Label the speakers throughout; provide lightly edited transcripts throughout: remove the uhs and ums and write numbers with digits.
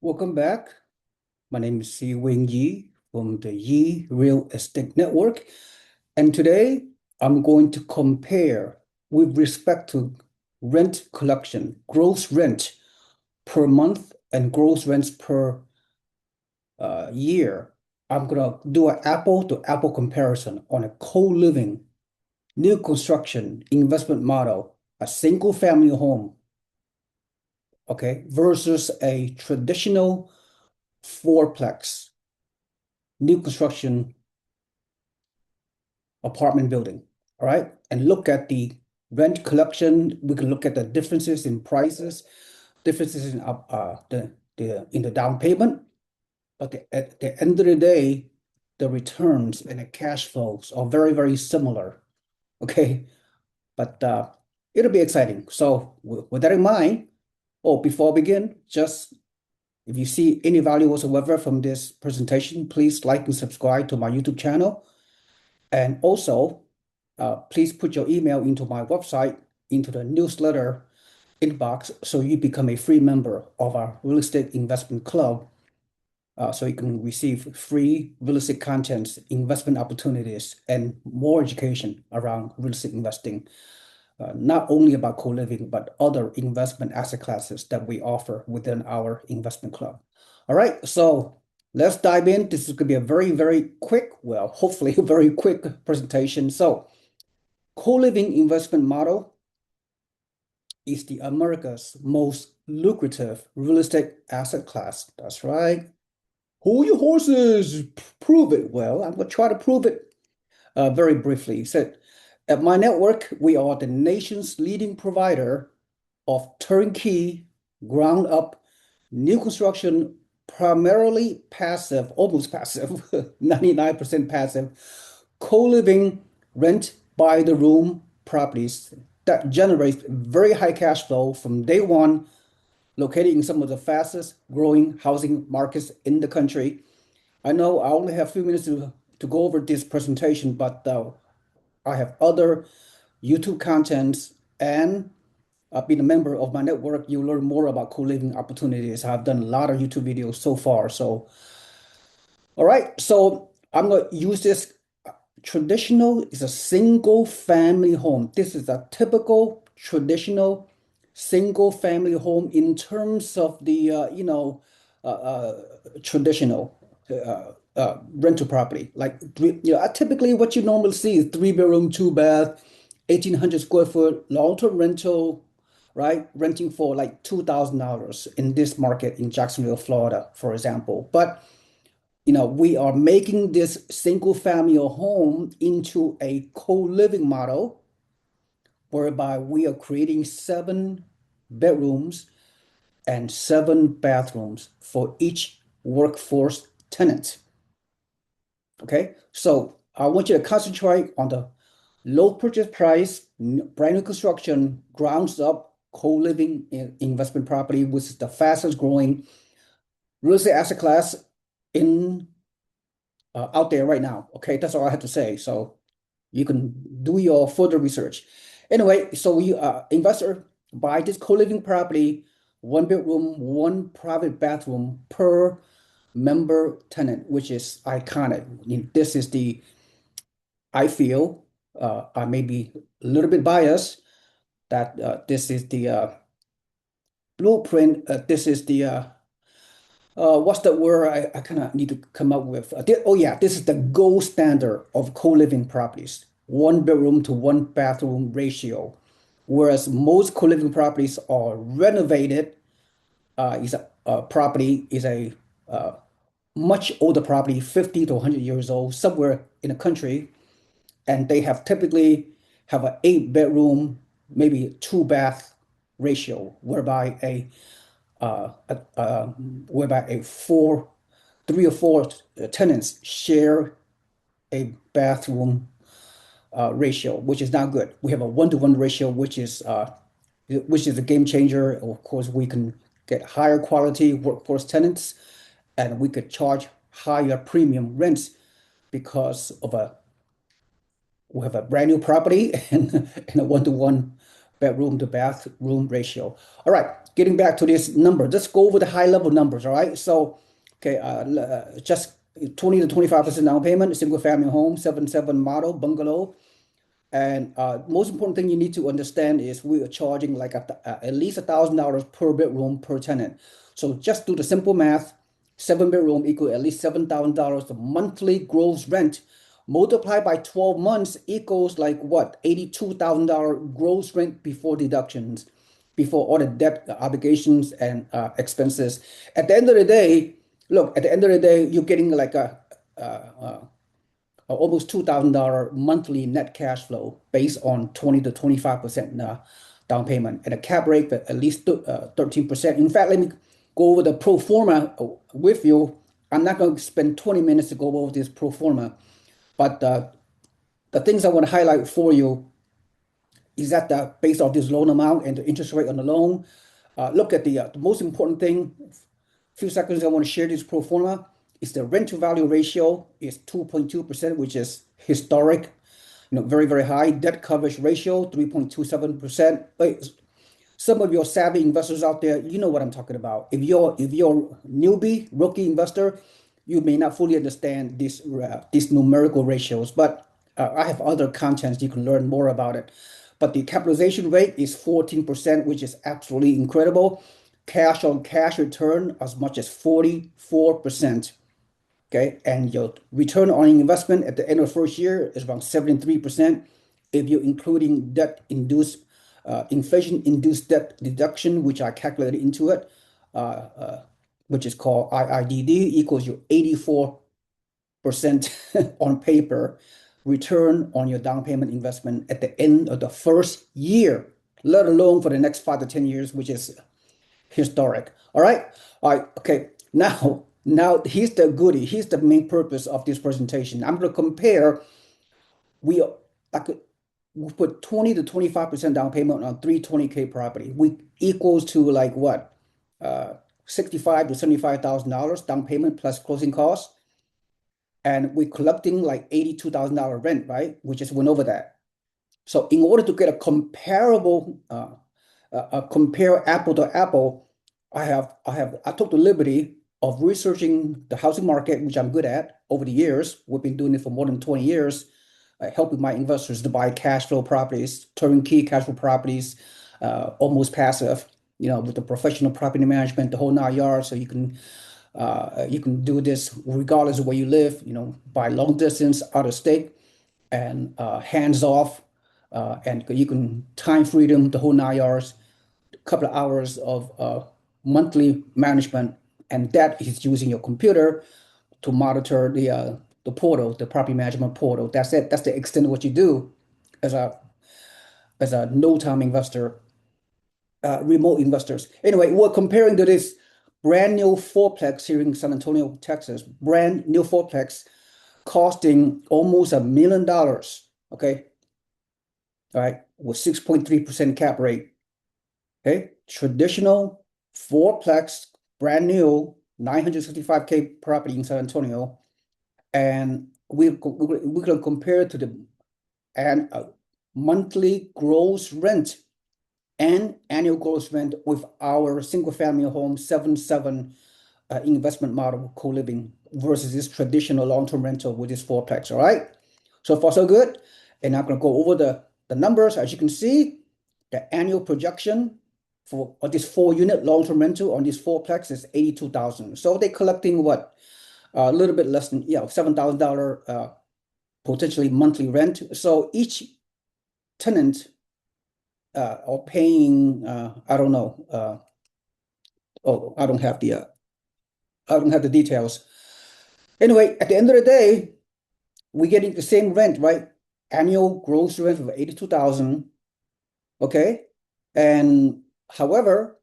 Speaker 1: Welcome back. My name is SeeWing Yi from the Yi Real Estate Network. And today I'm going to compare with respect to rent collection, gross rent per month and gross rents per year. I'm going to do an apple to apple comparison on a co-living, new construction investment model, a single family home, okay, versus a traditional fourplex new construction apartment building. All right. And look at the rent collection. We can look at the differences in prices, differences in the down payment. But at the end of the day, the returns and the cash flows are very, very similar. Okay. But it'll be exciting. So with that in mind, before I begin, just if you see any value whatsoever from this presentation, please like and subscribe to my YouTube channel. And also, please put your email into my website, into the newsletter inbox, so you become a free member of our real estate investment club. So you can receive free real estate contents, investment opportunities, and more education around real estate investing, not only about co-living, but other investment asset classes that we offer within our investment club. All right, so let's dive in. This is going to be a very, very quick, well, hopefully a very quick presentation. So co-living investment model is the America's most lucrative real estate asset class. That's right. Hold your horses, prove it. Well, I'm going to try to prove it very briefly. So at my network, we are the nation's leading provider of turnkey, ground up, new construction, primarily passive, almost passive, 99% passive, co-living, rent by the room properties that generate very high cash flow from day one, located in some of the fastest growing housing markets in the country. I know I only have a few minutes to go over this presentation, but I have other YouTube contents and being a member of my network, you learn more about co-living opportunities. I've done a lot of YouTube videos so far. So, all right. So I'm going to use this. Traditional is a single family home. This is a typical traditional single family home in terms of the, traditional rental property. Like, typically what you normally see is three bedroom, two bath, 1,800 square foot, long-term rental, right? Renting for like $2,000 in this market in Jacksonville, Florida, for example. But we are making this single family home into a co-living model whereby we are creating 7 bedrooms and 7 bathrooms for each workforce tenant. Okay, so I want you to concentrate on the low purchase price, brand new construction, grounds up, co-living investment property, which is the fastest growing real estate asset class in out there right now. Okay, that's all I have to say. So you can do your further research. Anyway, so you investor buy this co-living property, 1 bedroom, 1 private bathroom per member tenant, which is iconic. This is the, I feel, I may be a little bit biased that this is the blueprint. This is the what's the word I kind of need to come up with? Oh yeah, this is the gold standard of co-living properties. 1 bedroom to 1 bathroom ratio. Whereas most co-living properties are renovated, is a property is a much older property, 50 to 100 years old, somewhere in the country, and they have typically have an 8 bedroom, maybe 2 bath ratio, whereby a four, 3 or 4 tenants share a bathroom ratio, which is not good. We have a 1-to-1 ratio, which is a game changer. Of course, we can get higher quality workforce tenants, and we could charge higher premium rents because of we have a brand new property and a 1-to-1 bedroom to bathroom ratio. All right, getting back to this number, let's go over the high level numbers. All right, so okay, just 20 to 25% down payment, single family home, 7-7 model bungalow. And most important thing you need to understand is we are charging like at least $1,000 per bedroom per tenant. So just do the simple math. 7 bedroom equal at least $7,000 a monthly gross rent. Multiplied by 12 months equals like what? $82,000 gross rent before deductions, before all the debt obligations and expenses. At the end of the day, look, at the end of the day, you're getting like almost $2,000 monthly net cash flow based on 20 to 25% down payment and a cap rate at least 13%. In fact, let me go over the pro forma with you. I'm not going to spend 20 minutes to go over this pro forma, but the things I want to highlight for you is that based on this loan amount and the interest rate on the loan, look at the most important thing. Few seconds I want to share this pro forma is the rent to value ratio is 2.2%, which is historic, very, very high. Debt coverage ratio, 3.27%. Some of your savvy investors out there, you know what I'm talking about. If you're newbie, rookie investor, you may not fully understand these numerical ratios, but I have other contents you can learn more about it. But the capitalization rate is 14%, which is absolutely incredible. Cash on cash return as much as 44%. Okay, and your return on investment at the end of the first year is around 73%. If you're including inflation-induced debt deduction, which I calculated into it, which is called IIDD, equals your 84% on paper return on your down payment investment at the end of the first year, let alone for the next 5 to 10 years, which is historic. All right. Okay. Now here's the goodie. Here's the main purpose of this presentation. I'm going to compare. We I could we put 20 to 25% down payment on 320K property. We equals to like what? 65 to $75,000 down payment plus closing costs. And we're collecting like $82,000 rent, right? We just went over that. So in order to get a comparable, compare apple to apple, I took the liberty of researching the housing market, which I'm good at over the years. We've been doing it for more than 20 years, helping my investors to buy cash flow properties, turnkey cash flow properties, almost passive, with the professional property management, the whole 9 yards. So you can do this regardless of where you live, by long distance, out of state, and hands off, and you can time freedom, the whole 9 yards, a couple of hours of monthly management, and that is using your computer to monitor the portal, the property management portal. That's it. That's the extent of what you do as a no-time investor, remote investors. Anyway, we're comparing to this brand new fourplex here in San Antonio, Texas. Brand new fourplex costing almost $1 million. Okay. All right. With 6.3% cap rate. Okay. Traditional fourplex, brand new 965K property in San Antonio. And we're going to compare it to the monthly gross rent and annual gross rent with our single family home 7-7 investment model co-living versus this traditional long-term rental with this fourplex. All right. So far, so good. And I'm going to go over the numbers. As you can see, the annual projection for this 4-unit long-term rental on this fourplex is $82,000. So they're collecting what? A little bit less than $7,000 potentially monthly rent. So each tenant are paying I don't know. I don't have the details. Anyway, at the end of the day, we're getting the same rent, right? Annual gross rent of $82,000. Okay, and however,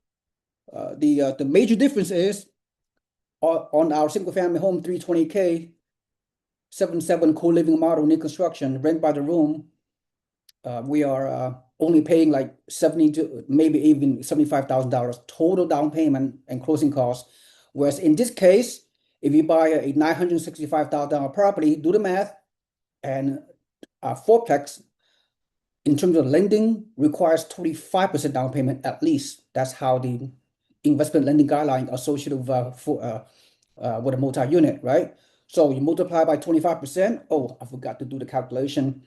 Speaker 1: the major difference is on our single family home 320K 7-7 co-living model, new construction, rent by the room. We are only paying like $70,000 to maybe even $75,000 total down payment and closing costs. Whereas in this case, if you buy a $965,000 property, do the math, and a fourplex in terms of lending, requires 25% down payment at least. That's how the investment lending guideline associated with a multi-unit, right? So you multiply by 25%. Oh, I forgot to do the calculation.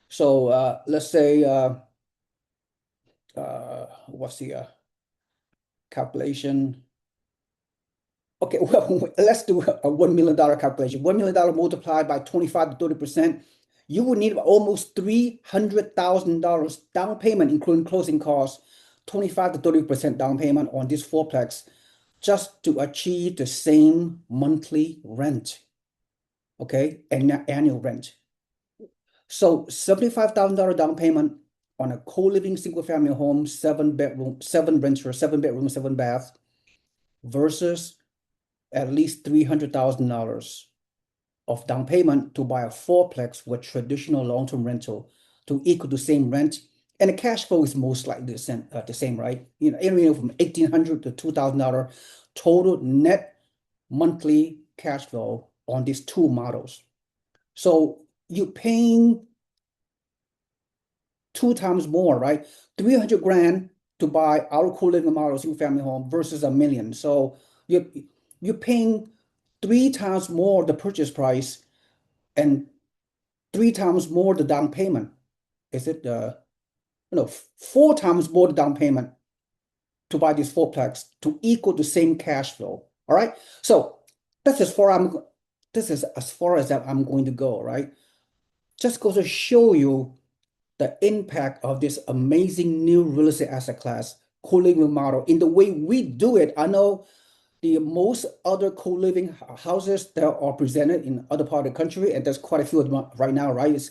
Speaker 1: So let's say what's the calculation? Okay, well, let's do a $1 million calculation. $1 million multiplied by 25 to 30%, you would need almost $300,000 down payment, including closing costs, 25 to 30% down payment on this fourplex just to achieve the same monthly rent, okay, and annual rent. So $75,000 down payment on a co-living single-family home, 7 bedroom, 7 renter, 7 bedroom, 7 bath, versus at least $300,000 of down payment to buy a fourplex with traditional long-term rental to equal the same rent. And the cash flow is most likely the same, right? You know, anywhere from $1,800 to $2,000 total net monthly cash flow on these two models. So you're paying 2 times more, right? 300 grand to buy our co-living model single family home versus $1 million. So you're paying 3 times more the purchase price and 3 times more the down payment. Is it no 4 times more the down payment to buy this fourplex to equal the same cash flow. All right. So that's as far I'm this is as far as that I'm going to go, right? Just goes to show you the impact of this amazing new real estate asset class, co-living model, in the way we do it. I know the most other co-living houses that are presented in other part of the country, and there's quite a few of them right now, right?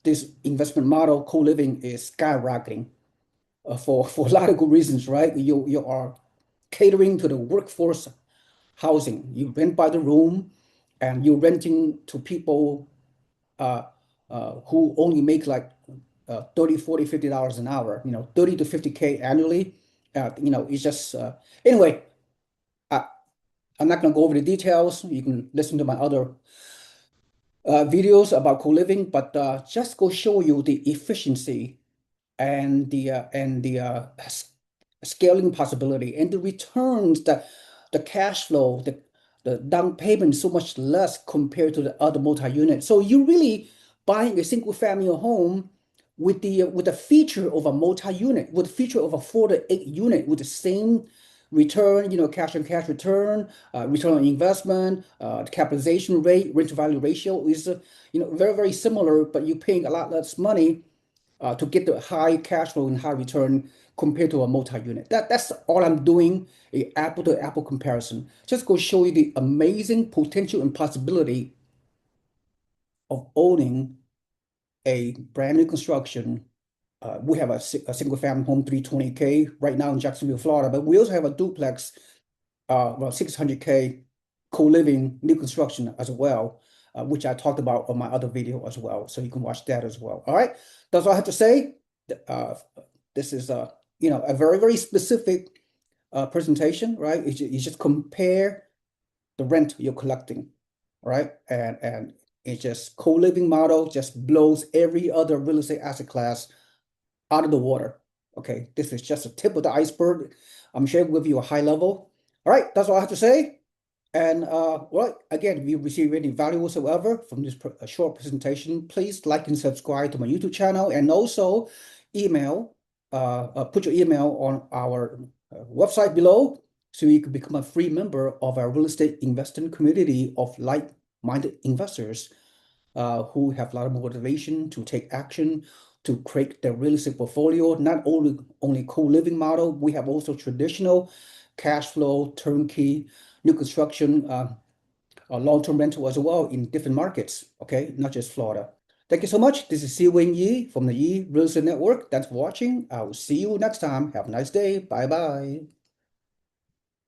Speaker 1: This investment model, co-living, is skyrocketing for a lot of good reasons, right? You are catering to the workforce housing. You rent by the room, and you're renting to people uh, who only make like 30, 40, $50 an hour, 30 to 50K annually. It's just, anyway, I, I'm not going to go over the details. You can listen to my other videos about co-living, but just go show you the efficiency and the scaling possibility and the returns, the cash flow, the down payment is so much less compared to the other multi-unit. So you really buying a single family home with the feature of a multi-unit, with the feature of a 4 to 8 unit with the same return, cash on cash return, return on investment, the capitalization rate, rent to value ratio is very, very similar, but you're paying a lot less money to get the high cash flow and high return compared to a multi-unit. That's all I'm doing, a apple to apple comparison. Just go show you the amazing potential and possibility of owning a brand new construction. We have a single family home 320K right now in Jacksonville, Florida, but we also have a duplex about 600K co-living new construction as well, which I talked about on my other video as well. So you can watch that as well. All right, that's all I have to say. Uh, this is a very, very specific presentation, right? You just compare the rent you're collecting, right? And it just co-living model just blows every other real estate asset class out of the water. Okay, this is just a tip of the iceberg. I'm sharing with you a high level. All right, that's all I have to say. And well, again, if you receive any value whatsoever from this short presentation, please like and subscribe to my YouTube channel, and also put your email on our website below so you can become a free member of our real estate investing community of like-minded investors who have a lot of motivation to take action to create their real estate portfolio. Not only co-living model, we have also traditional cash flow, turnkey, new construction, long-term rental as well in different markets, okay? Not just Florida. Thank you so much. This is SeeWing Yi from the Yi Real Estate Network. Thanks for watching. I will see you next time. Have a nice day. Bye-bye.